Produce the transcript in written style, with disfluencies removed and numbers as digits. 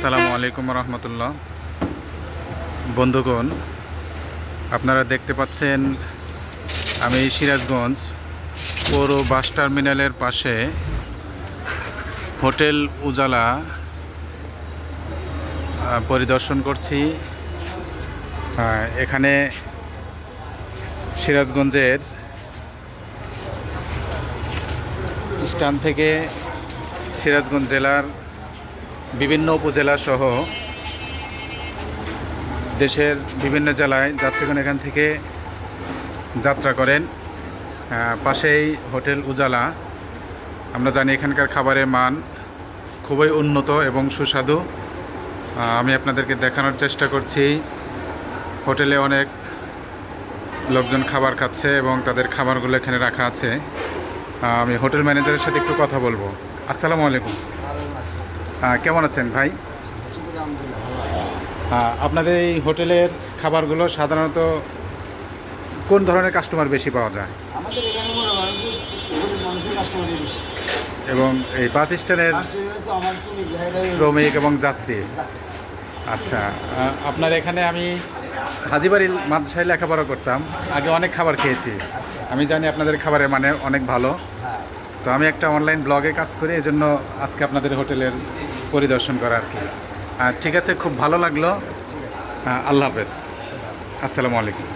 আসসালামু আলাইকুম রহমতুল্লাহ। বন্ধুগণ, আপনারা দেখতে পাচ্ছেন আমি সিরাজগঞ্জ পৌর বাস টার্মিনালের পাশে হোটেল উজালা পরিদর্শন করছি। এখানে সিরাজগঞ্জের স্থান থেকে সিরাজগঞ্জ জেলার বিভিন্ন উপজেলা সহ দেশের বিভিন্ন জেলায় যাত্রীগণ এখান থেকে যাত্রা করেন। পাশেই হোটেল উজালা। আমরা জানি এখানকার খাবারের মান খুবই উন্নত এবং সুস্বাদু। আমি আপনাদেরকে দেখানোর চেষ্টা করছি। হোটেলে অনেক লোকজন খাবার খাচ্ছে এবং তাদের খাবারগুলো এখানে রাখা আছে। আমি হোটেল ম্যানেজারের সাথে একটু কথা বলবো। আসসালামু আলাইকুম। কেমন আছেন ভাই? আপনাদের এই হোটেলের খাবারগুলো সাধারণত কোন ধরনের কাস্টমার বেশি পাওয়া যায়? এবং এই বাস স্ট্যান্ডের শ্রমিক এবং যাত্রী। আচ্ছা, আপনার এখানে আমি হাজীবাড়ির মাদ্রাসায় লেখাপড়া করতাম, আগে অনেক খাবার খেয়েছি। আমি জানি আপনাদের খাবারের মানে অনেক ভালো। তো আমি একটা অনলাইন ব্লগে কাজ করি, এই জন্য আজকে আপনাদের হোটেলের পরিদর্শন করা আর কি। ঠিক আছে, খুব ভালো লাগলো। আল্লাহ হাফেজ। আসসালামু আলাইকুম।